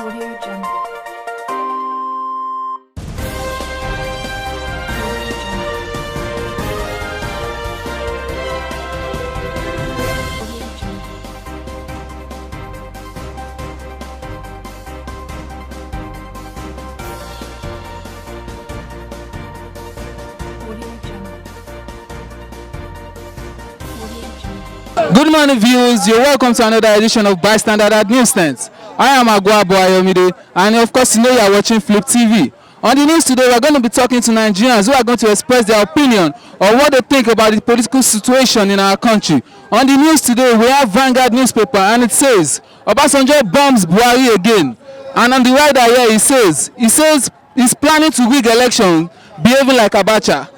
Audio Jungle. Good morning, viewers. You're welcome to another edition of Bystander at Newsstands. I am Agwabo Ayomide, and of course, you know you are watching Flip TV. On the news today, we're going to be talking to Nigerians who are going to express their opinion on what they think about the political situation in our country. On the news today, we have Vanguard newspaper, and it says Obasanjo bombs Buhari again. And on the rider here, he says he's planning to rig election, behaving like Abacha.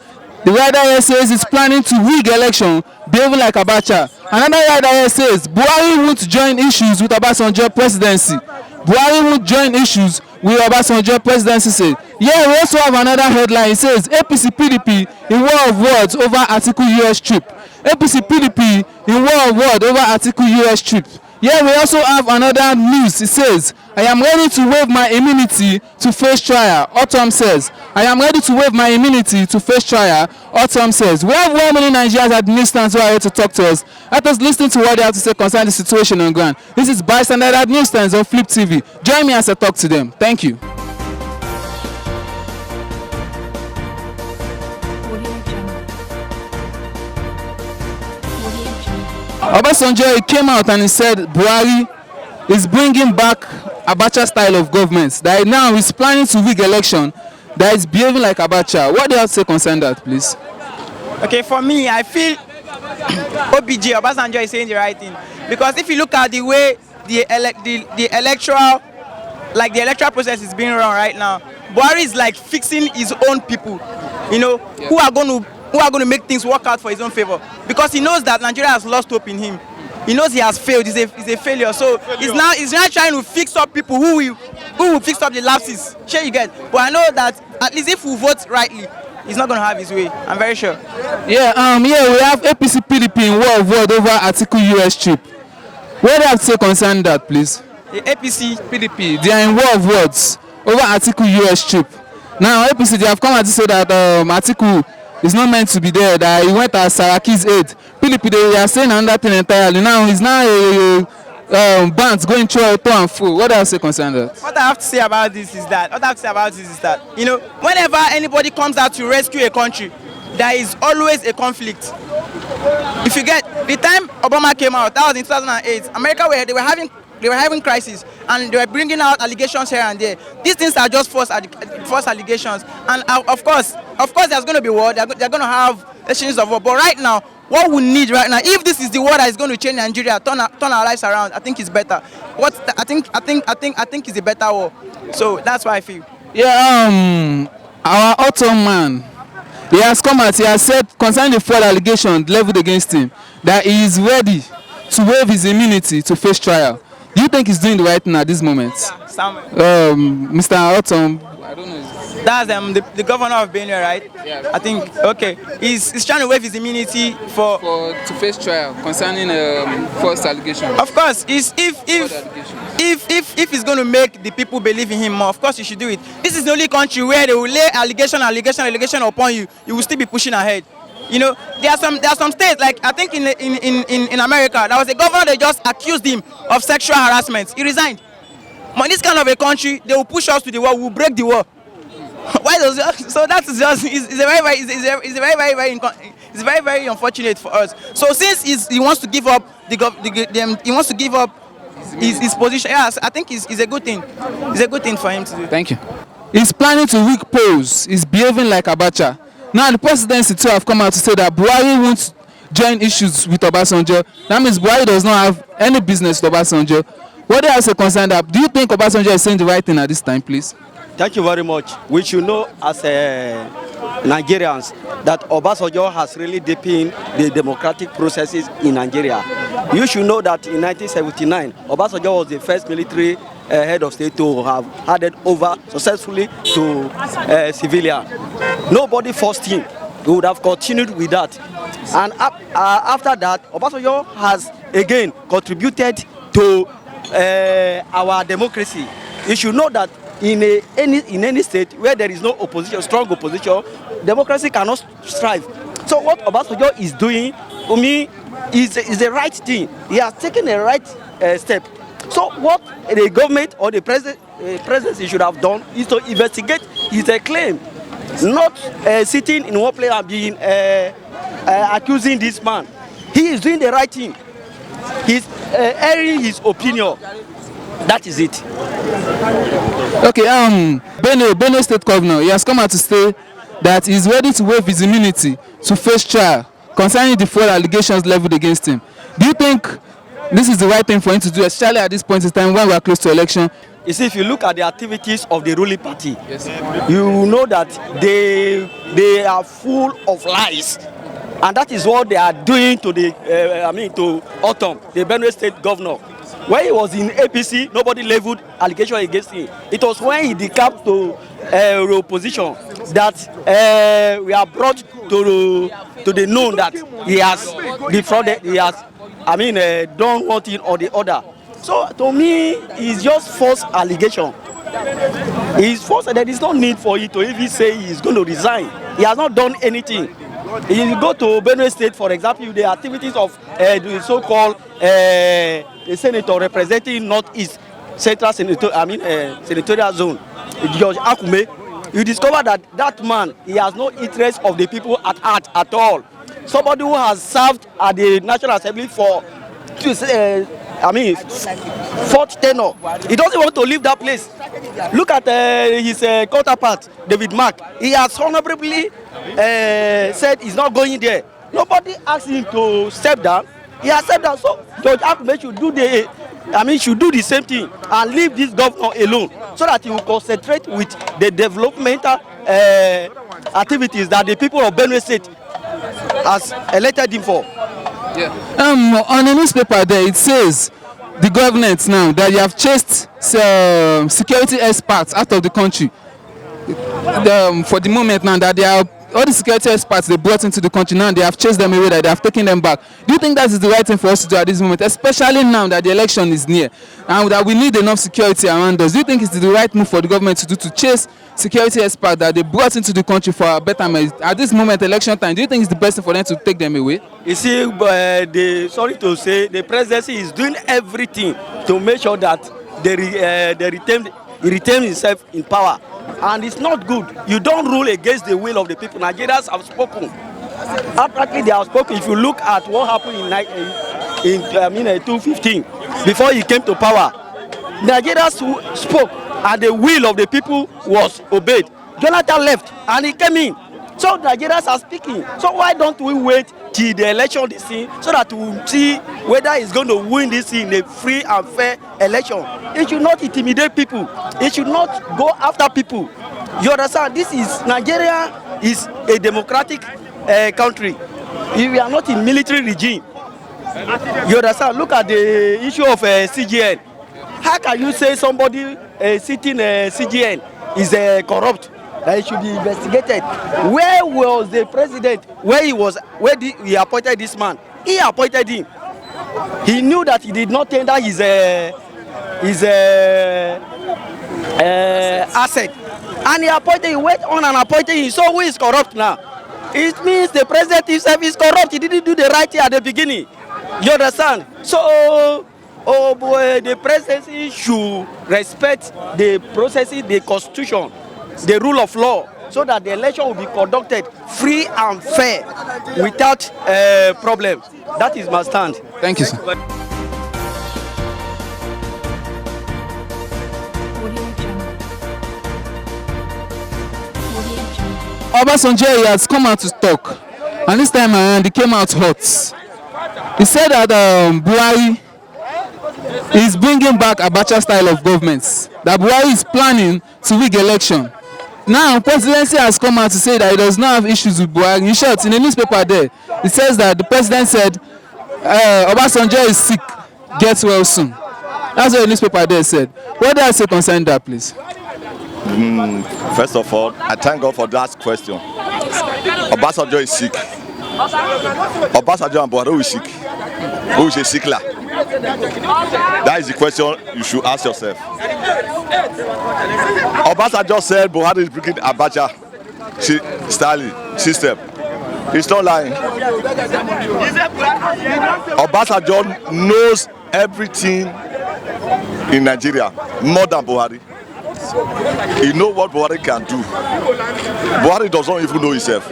The rider here says he's planning to rig election, behaving like Abacha. Another rider here says Buhari won't join issues with Obasanjo presidency. Buhari won't join issues with Obasanjo presidency. Said. Yeah, we also have another headline. It says APC PDP in war of words over Article US trip. APC PDP in war of words over Article US trip. Yeah, we also have another news. It says, I am ready to waive my immunity to face trial, Autumn says. I am ready to waive my immunity to face trial, Autumn says. We have 1 million Nigerians at Newsstands who are here to talk to us. Let us listen to what they have to say concerning the situation on ground. This is Bystander at Newsstands on Flip TV. Join me as I talk to them. Thank you. Obasanjo came out and he said Buhari is bringing back Abacha style of government. That now he's planning to rig election. That is behaving like Abacha. What do you have to say concerning that, please? Okay, for me, I feel OBJ Obasanjo is saying the right thing, because if you look at the way the electoral process is being run right now, Buhari is like fixing his own people, you know, who are going to make things work out for his own favor, because he knows that Nigeria has lost hope in him. He knows he has failed. He's a failure. So he's now trying to fix up people who will fix up the lapses. Sure, you get. But I know that at least if we vote rightly, he's not going to have his way. I'm very sure. Yeah. We have APC PDP in war of word over Article US trip. What do you have to say concerning that, please? The APC PDP, they are in war of words over Article US trip. Now APC, they have come out to say that Article is not meant to be there, that he went as Saraki's aide. PDP, they are saying another thing entirely. Now he's now a band going to and fro. What do I say concerning that? What I have to say about this is that, you know, whenever anybody comes out to rescue a country, there is always a conflict. If you get the time Obama came out, that was in 2008. America, they were having crisis, and they were bringing out allegations here and there. These things are just false allegations, and of course there's going to be war. They're going to have exchanges of war. But right now, what we need right now, if this is the war that is going to change Nigeria, turn our lives around, I think it's better. I think it's a better war. So that's why I feel. Yeah. Our Autumn man, he has come out. He has said concerning the fraud allegation leveled against him that he is ready to waive his immunity to face trial. Do you think he's doing the right thing at this moment? Yeah, Mr. Autumn, I don't know. That's the governor of Benue, right? Yeah. I think, okay. He's trying to waive his immunity to face trial concerning false allegations. Of course, if he's going to make the people believe in him more, of course you should do it. This is the only country where they will lay allegation upon you. You will still be pushing ahead. You know, there are some states, like I think in America, there was a governor that just accused him of sexual harassment. He resigned. But in this kind of a country, they will push us to the war. We will break the war. Why does so that is just it's very unfortunate for us. So since he wants to give up his position, yes, I think it's a good thing. It's a good thing for him to do. Thank you. He's planning to rig polls. He's behaving like Abacha. Now the presidency too have come out to say that Buhari won't join issues with Obasanjo. That means Buhari does not have any business with Obasanjo. What do you have to say concerning that? Do you think Obasanjo is saying the right thing at this time, please? Thank you very much. We should know as Nigerians that Obasanjo has really deepened the democratic processes in Nigeria. You should know that in 1979, Obasanjo was the first military head of state to have handed over successfully to civilian. Nobody forced him. He would have continued with that. And after that, Obasanjo has again contributed to our democracy. You should know that in any state where there is no opposition, strong opposition, democracy cannot strive. So what Obasanjo is doing, to me, is the right thing. He has taken the right step. So what the government or the presidency should have done is to investigate his claim, not sitting in one place and being accusing this man. He is doing the right thing. He's airing his opinion. That is it. Okay, Benue State Governor, he has come out to say that he is ready to waive his immunity to face trial concerning the fraud allegations leveled against him. Do you think this is the right thing for him to do, especially at this point in time when we are close to election? You see, if you look at the activities of the ruling party, yes, you know that they are full of lies. And that is what they are doing to to Autumn, the Benue State Governor. When he was in APC, nobody leveled allegation against him. It was when he decamped to opposition that we are brought to the known that he has defrauded, he has, done one thing or the other. So to me, it's just false allegation. It's false. There is no need for you to even say he's going to resign. He has not done anything. If you go to Benue State, for example, the activities of the so-called senator representing Northeast Central Senatorial Zone, George Akume, you discover that man, he has no interest of the people at heart at all. Somebody who has served at the National Assembly for fourth tenure. He doesn't want to leave that place. Look at his counterpart, David Mark. He has honorably said he's not going there. Nobody asked him to step down. He has stepped down. So George Akume should do the same thing and leave this governor alone, so that he will concentrate with the developmental activities that the people of Benue State has elected him for. Yeah. On the newspaper there, it says the government now that you have chased security experts out of the country. For the moment now that they are all the security experts they brought into the country, now they have chased them away, that they have taken them back. Do you think that is the right thing for us to do at this moment, especially now that the election is near and that we need enough security around us? Do you think it's the right move for the government to do, to chase security experts that they brought into the country for a betterment at this moment, election time? Do you think it's the best thing for them to take them away? You see, sorry to say, the presidency is doing everything to make sure that they retain himself in power. And it's not good. You don't rule against the will of the people. Nigerians have spoken. Apparently, they have spoken. If you look at what happened in 2015, before he came to power, Nigerians spoke, and the will of the people was obeyed. Jonathan left, and he came in. So Nigerians are speaking. So why don't we wait till the election this thing, so that we will see whether he's going to win this in a free and fair election? It should not intimidate people. It should not go after people. You understand? Nigeria is a democratic country. We are not in military regime. You understand? Look at the issue of CGN. How can you say somebody sitting CGN is corrupt? That it should be investigated. Where was the president? He appointed this man? He appointed him. He knew that he did not tender his asset, and he appointed. He went on and appointed him. So who is corrupt now? It means the president himself is corrupt. He didn't do the right thing at the beginning. You understand? So, the presidency should respect the processes, the constitution, the rule of law, so that the election will be conducted free and fair without problems. That is my stand. Thank you, sir. Obasanjo has come out to talk, and this time around he came out hot. He said that Buhari is bringing back Abacha style of governments, that Buhari is planning to rig election. Now, presidency has come out to say that he does not have issues with Buhari. In short, in the newspaper there, it says that the president said Obasanjo is sick, get well soon. That's what the newspaper there said. What do I say concerning that, please? First of all, I thank God for that question. Obasanjo is sick. Obasanjo and Buhari is sick. Who is a sickler? That is the question you should ask yourself. Obasanjo said Buhari is bringing Abacha Stalin system. He's not lying. Obasanjo knows everything in Nigeria more than Buhari. He knows what Buhari can do. Buhari does not even know himself.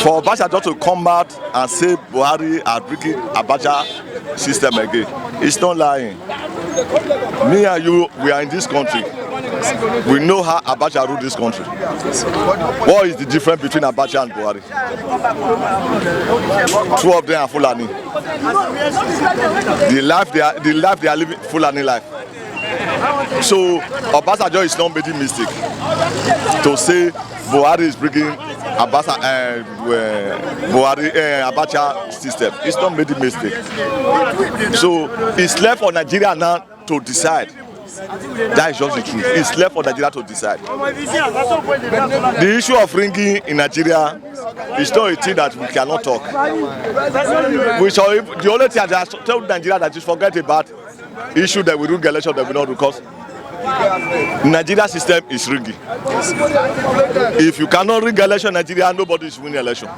For Obasanjo to come out and say Buhari are bringing Abacha system again, it's not lying. Me and you, we are in this country. We know how Abacha ruled this country. What is the difference between Abacha and Buhari? Two of them are Fulani. The life they are living Fulani life. So Obasanjo is not making mistake to say Buhari is bringing Abacha system. It's not making mistake. So it's left for Nigeria now to decide. That is just the truth. It's left for Nigeria to decide. The issue of ringing in Nigeria is not a thing that we cannot talk. The only thing I tell Nigeria that is forget about issue that we ring election that we not do, because Nigeria system is ringing. If you cannot ring election in Nigeria, nobody is winning election.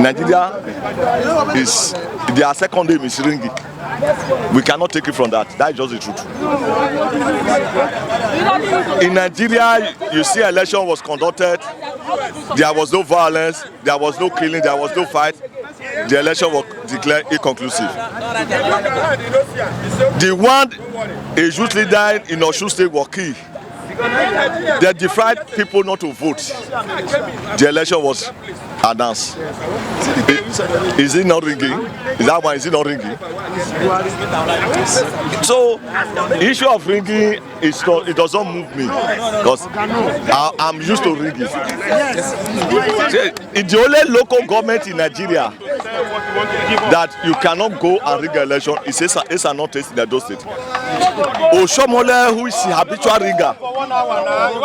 Nigeria is their second name is ringing. We cannot take it from that. That is just the truth. In Nigeria, you see election was conducted. There was no violence. There was no killing. There was no fight. The election was declared inconclusive. The one a youth leader in Osun State was killed. They defied people not to vote. The election was announced. Is it not ringing? Is that one? Is it not ringing? So, the issue of ringing is not, it doesn't move me because I'm used to ringing. It's the only local government in Nigeria that you cannot go and ring an election. It's a not taste in the state. Oshomole, who is a habitual ringer,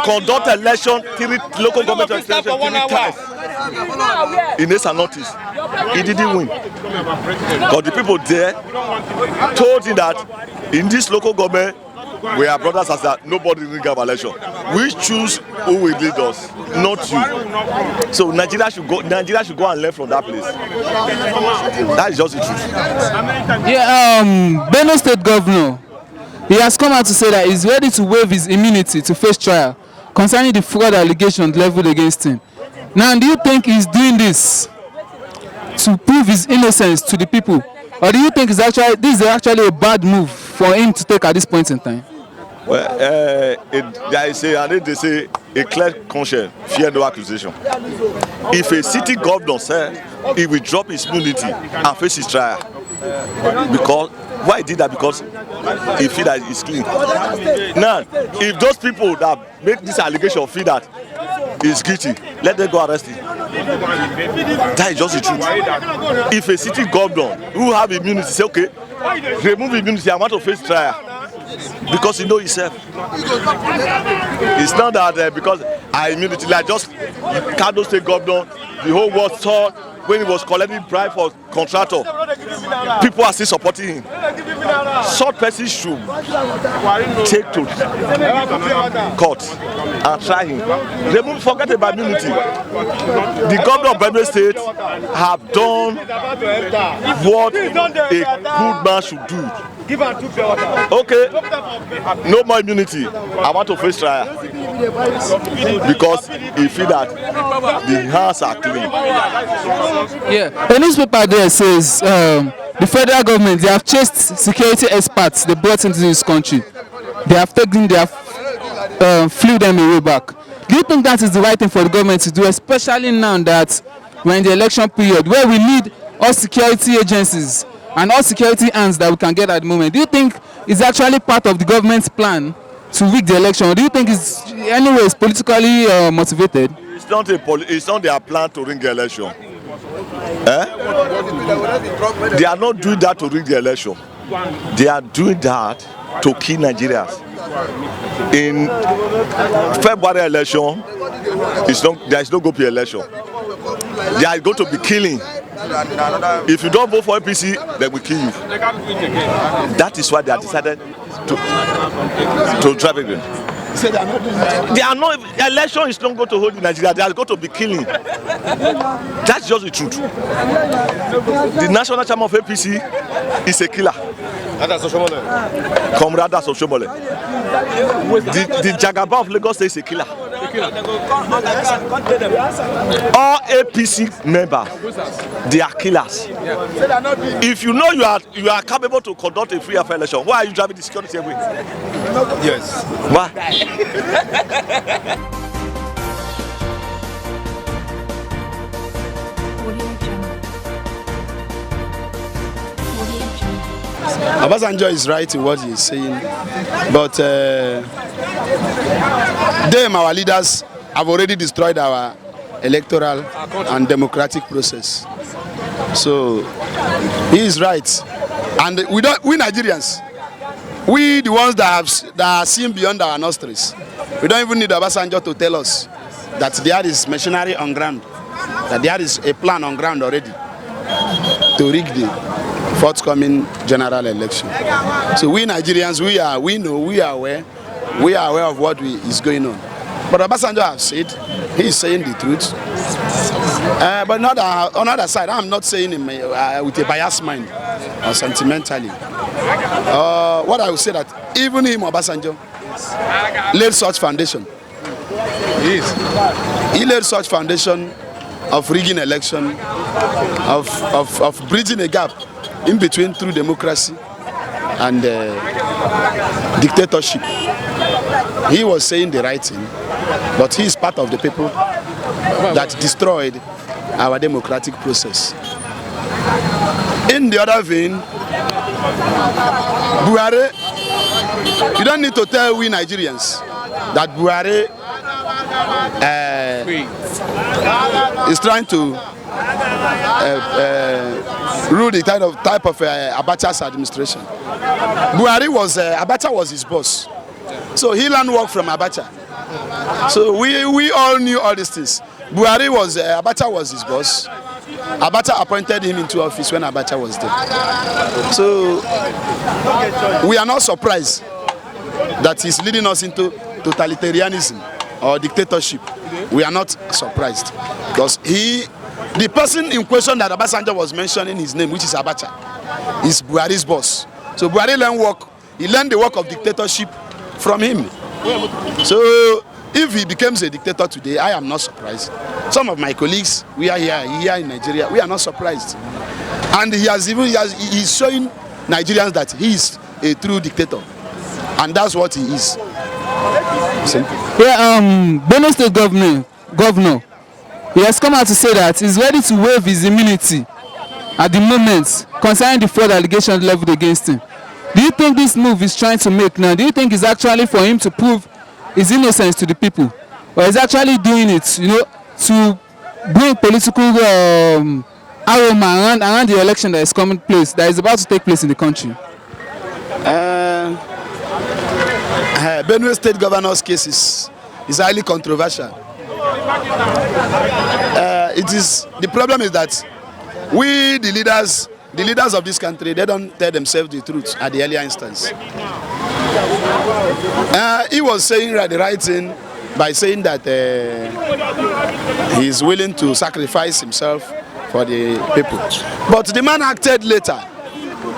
conduct election local government election 3 times in a notice. He didn't win. But the people there told him that in this local government we are brothers as that nobody ring our election. We choose who will lead us, not you. So Nigeria should go and learn from that place. That is just the truth. Yeah, Benue State Governor, he has come out to say that he's ready to waive his immunity to face trial concerning the fraud allegations leveled against him. Now, do you think he's doing this to prove his innocence to the people, or do you think this is actually a bad move for him to take at this point in time? Well, they say a clear conscience, fear no accusation. If a city governor said he will drop his immunity and face his trial, because why he did that? Because he feel that he's clean. Now, if those people that make this allegation feel that he's guilty, let them go arrest him. That is just the truth. If a city governor who have immunity say, okay, remove immunity, I want to face trial, because he knows himself. It's not that because I immunity, like just Kano State governor, the whole world saw when he was collecting bribe for contractor. People are still supporting him. Such person should take to court and try him. Forget about immunity. The governor of Benue State have done what a good man should do. Okay, no more immunity. I want to face trial because he feel that the hands are clean. Yeah, a newspaper there says the federal government, they have chased security experts they brought into this country. They have flew them away back. Do you think that is the right thing for the government to do, especially now that we're in the election period where we need all security agencies and all security hands that we can get at the moment? Do you think it's actually part of the government's plan to rig the election, or do you think it's anyways politically motivated? It's not their plan to rig the election. They are not doing that to rig the election. They are doing that to kill Nigerians. In February election, there is no going to be election. They are going to be killing If you don't vote for APC, they will kill you. That is why they have decided to drive again. They are not. The election is not going to hold in Nigeria. They are going to be killing. That's just the truth. The national chairman of APC is a killer. Comrade Obasanjo. The Jagaba of Lagos is a killer. All APC members, they are killers. If you know you are capable to conduct a free and fair election, why are you driving the security away? Yes. Why? Obasanjo is right in what he is saying, but them, our leaders, have already destroyed our electoral and democratic process. So he is right, and we Nigerians, we the ones that are seen beyond our nostrils. We don't even need Obasanjo to tell us that there is machinery on ground, that there is a plan on ground already to rig the forthcoming general election. So we Nigerians, we are aware of what is going on. But Obasanjo has said, he is saying the truth. But not on the other side, I'm not saying him with a biased mind or sentimentally. What I will say that even him, Obasanjo, laid such foundation. He laid such foundation of rigging election, of bridging a gap in between true democracy and dictatorship. He was saying the right thing, but he is part of the people that destroyed our democratic process. In the other vein, Buhari, you don't need to tell we Nigerians that Buhari is trying to rule the type of Abacha's administration. Buhari Abacha was his boss, so he learned work from Abacha. So we all knew all these things. Buhari Abacha was his boss. Abacha appointed him into office when Abacha was there. So we are not surprised that he's leading us into totalitarianism or dictatorship. We are not surprised because the person in question that Obasanjo was mentioning his name, which is Abacha, is Buhari's boss. So Buhari learned the work of dictatorship from him. So if he becomes a dictator today, I am not surprised. Some of my colleagues, we are here in Nigeria, we are not surprised. And he's showing Nigerians that he is a true dictator. And that's what he is. Simple. Yeah, Benue State governor, he has come out to say that he's ready to waive his immunity at the moment concerning the fraud allegations leveled against him. Do you think this move he's trying to make now, do you think it's actually for him to prove his innocence to the people? Or is actually doing it, to bring political aroma around the election that is that is about to take place in the country? Benue State governor's case is highly controversial. The problem is that we, the leaders of this country, they don't tell themselves the truth at the earlier instance. He was saying the right thing by saying that he is willing to sacrifice himself for the people. But the man acted later.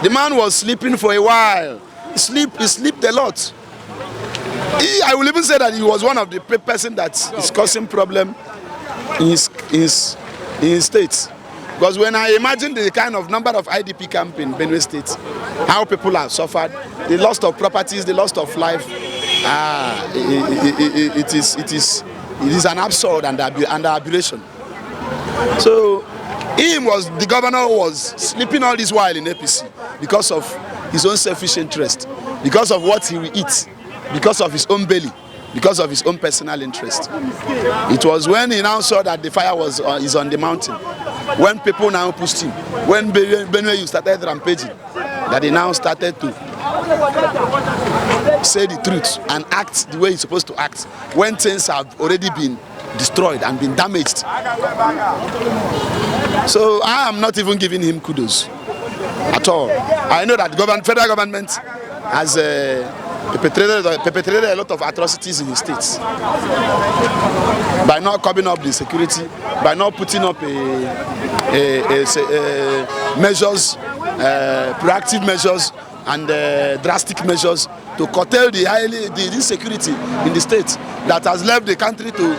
The man was sleeping for a while. He slept a lot. I will even say that he was one of the person that is causing problem in his state. Because when I imagine the kind of number of IDP camp in Benue State, how people have suffered, the loss of properties, the loss of life, it is an absurd and aberration. So the governor was sleeping all this while in APC because of his own selfish interest, because of what he will eat, because of his own belly, because of his own personal interest. It was when he now saw that the fire is on the mountain, when people now pushed him, when Benue started rampaging, that he now started to say the truth and act the way he's supposed to act when things have already been destroyed and been damaged. So I am not even giving him kudos at all. I know that federal government has perpetrated a lot of atrocities in the states by not covering up the security, by not putting up measures, proactive measures and drastic measures to curtail the insecurity in the state that has left the country to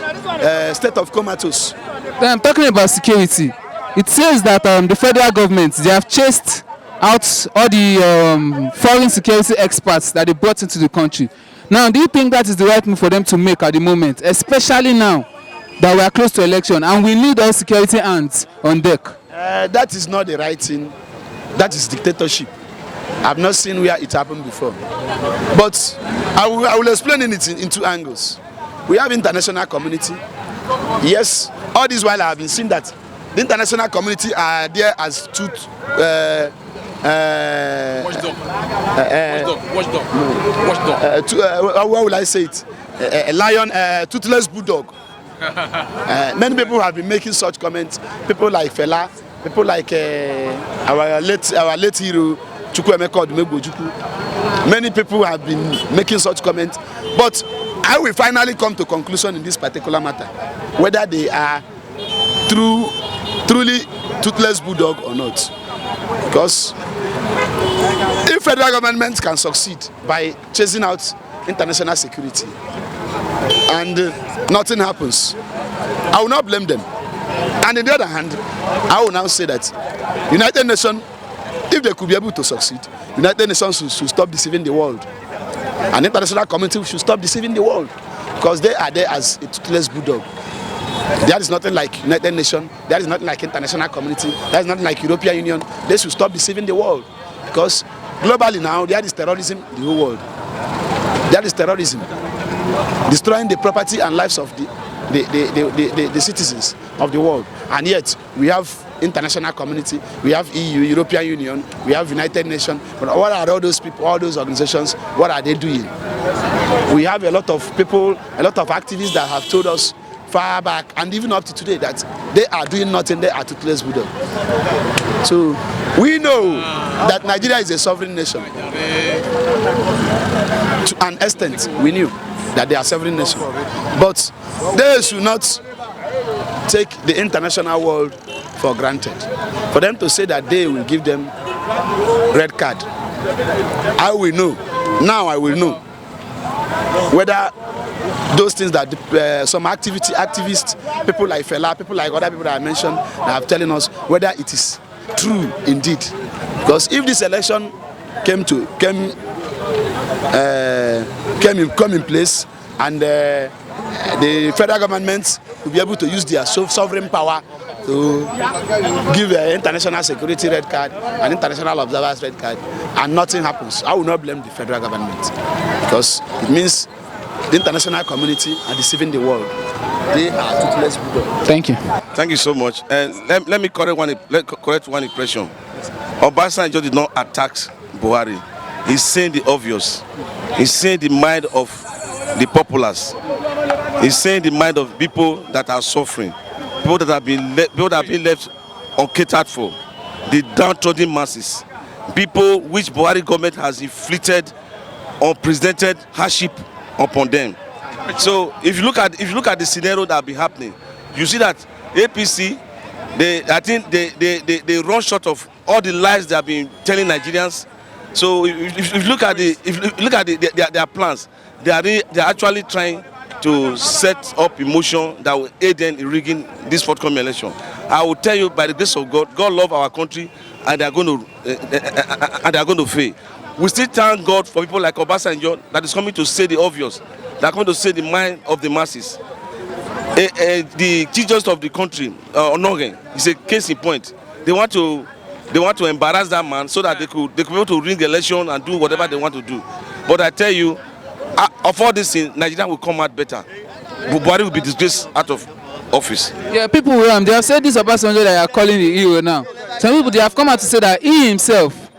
a state of comatose. Then talking about security, it says that the federal government, they have chased out all the foreign security experts that they brought into the country. Now, do you think that is the right move for them to make at the moment, especially now that we are close to election and we need all security hands on deck? That is not the right thing. That is dictatorship. I've not seen where it happened before. But I will explain it in two angles. We have international community. Yes, all this while I have been seeing that the international community are there as what will I say it? A lion, toothless bulldog. Many people have been making such comments. People like Fela, people like our late hero Chukwuemeka Odumegwu. Many people have been making such comments, but I will finally come to conclusion in this particular matter, whether they are truly toothless bulldog or not. Because if federal government can succeed by chasing out international security and nothing happens, I will not blame them. And on the other hand, I will now say that United Nations, if they could be able to succeed, United Nations should stop deceiving the world. And international community should stop deceiving the world, because they are there as a toothless bulldog. There is nothing like United Nations, there is nothing like international community, there is nothing like European Union. They should stop deceiving the world, because globally now there is terrorism in the whole world. There is terrorism, destroying the property and lives of the citizens of the world. And yet we have international community, we have EU, European Union, we have United Nations. But what are all those people, all those organizations, what are they doing? We have a lot of people, a lot of activists that have told us far back and even up to today that they are doing nothing, they are toothless bulldog. So we know that Nigeria is a sovereign nation. To an extent, we knew that they are sovereign nation. But they should not take the international world for granted. For them to say that they will give them red card, I will know. Now I will know whether those things that some activists, people like Fela, people like other people that I mentioned, that have telling us whether it is true indeed. Because if this election come in place and the federal government will be able to use their sovereign power to give international security red card and international observers red card, and nothing happens, I will not blame the federal government, because it means the international community are deceiving the world. They are toothless bulldog. Thank you. Thank you so much. Let me correct one impression. Obasanjo did not attack Buhari. He's saying the obvious. He's saying the mind of the populace. He's saying the mind of people that are suffering, people that have been left uncatered for, the downtrodden masses, people which Buhari government has inflicted unprecedented hardship upon them. So if you look at the scenario that will be happening, you see that APC, I think they run short of all the lies they have been telling Nigerians. So if you look at their plans, they are actually trying to set up emotion that will aid them in rigging this forthcoming election. I will tell you, by the grace of God, God loves our country, and they are going to fail. We still thank God for people like Obasanjo that is coming to say the obvious, that are coming to say the mind of the masses. The chief justice of the country, Onogen, is a case in point. They want to embarrass that man so that they could be able to rig the election and do whatever they want to do. But I tell you, of all this thing, Nigeria will come out better. Buhari will be disgraced out of office. Yeah, people they have said this Obasanjo that you are calling the hero now. Some people, they have come out to say that he himself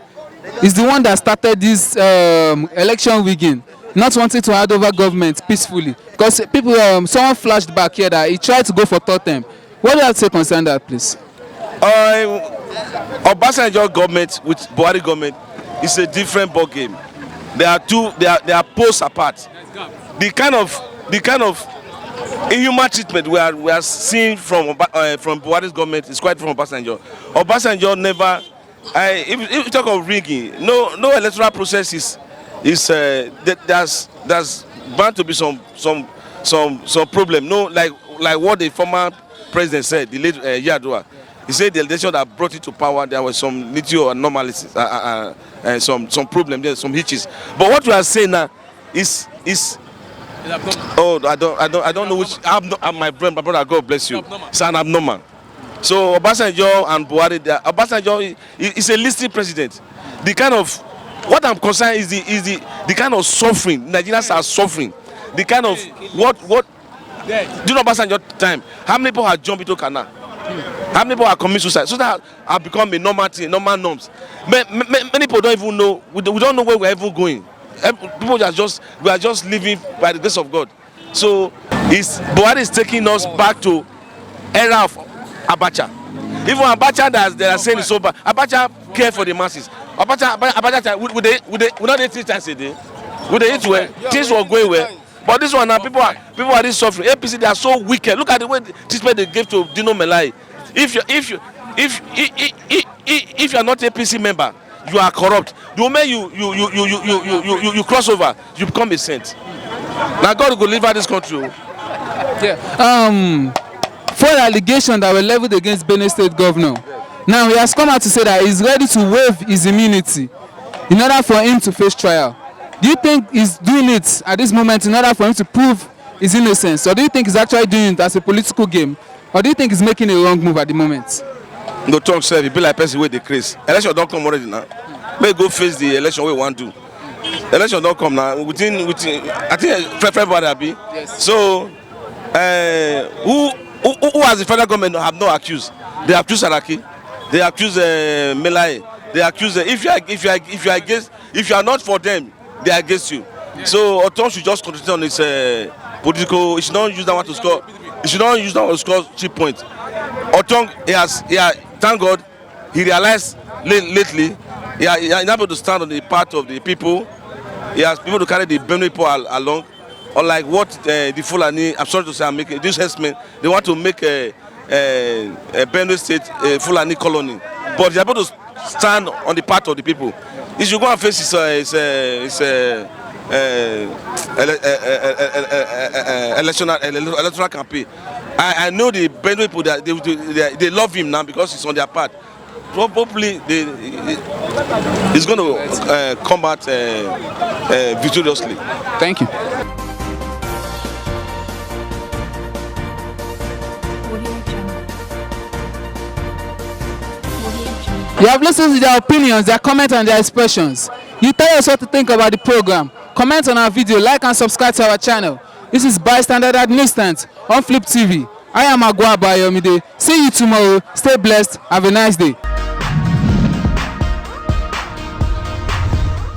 is the one that started this election rigging, not wanting to hand over government peacefully. Because people, someone flashed back here that he tried to go for third term. What do you have to say concerning that, please? Obasanjo government with Buhari government is a different ball game. They are poles apart. The kind of inhuman treatment we are seeing from Buhari's government is quite from Obasanjo. Obasanjo never. If you talk of rigging, no electoral process is there's bound to be some problem. No, like what the former president said, the late Yar'Adua. He said the election that brought it to power, there was some little anomalies, some problem there, some hitches. But what we are saying now is oh, I don't know which. My brother, God bless you. It's an abnormal. So Obasanjo and Buhari, Obasanjo is a listing president. The kind of what I'm concerned is the kind of suffering Nigerians are suffering. The kind of what do you know Obasanjo time? How many people have jumped into canal? How many people are committing suicide? So that have become a normal thing, normal norms. Many people don't even know. We don't know where we're even going. People we are just living by the grace of God. So Buhari is taking us back to era of Abacha. Even Abacha they are saying it's so bad. Abacha care for the masses. Abacha would they not eat 3 times a day? Would they eat well? Things were going well. But this one now, people are really suffering. APC, they are so wicked. Look at the way treatment they gave to Dino Melai. If you are not APC member, you are corrupt. The moment you cross over, you become a saint. Now God will deliver this country. Yeah. For allegations that were leveled against Benue State Governor, now he has come out to say that he's ready to waive his immunity in order for him to face trial. Do you think he's doing it at this moment in order for him to prove his innocence, or do you think he's actually doing it as a political game, or do you think he's making a wrong move at the moment? No talk, sir. He be like person with the craze. Election don't come already now. May go face the election we want to. Election don't come now. Within I think February be. Yes. So who has the federal government have no accused? They accuse Saraki. They accuse Melai. They accuse if you are not for them, they are against you. Yeah. So Oton should just concentrate on his political. He should not use that one to score. He should not use that one to score 3 points. Oton, thank God, he realized lately he is able to stand on the part of the people. He has people to carry the Benue people along. Unlike what the Fulani, I'm sorry to say, I'm making this herdsmen, they want to make a Benue State a Fulani colony. But he's able to stand on the part of the people. He should go and face his electoral campaign. I know the Benue people that they love him now because he's on their part. Probably he's going to come out victoriously. Thank you. You have listened to their opinions, their comments, and their expressions. You tell us what to think about the program. Comment on our video, like and subscribe to our channel. This is Bystander Newsstand on Flip TV. I am Agua Bayomide. See you tomorrow. Stay blessed. Have a nice day.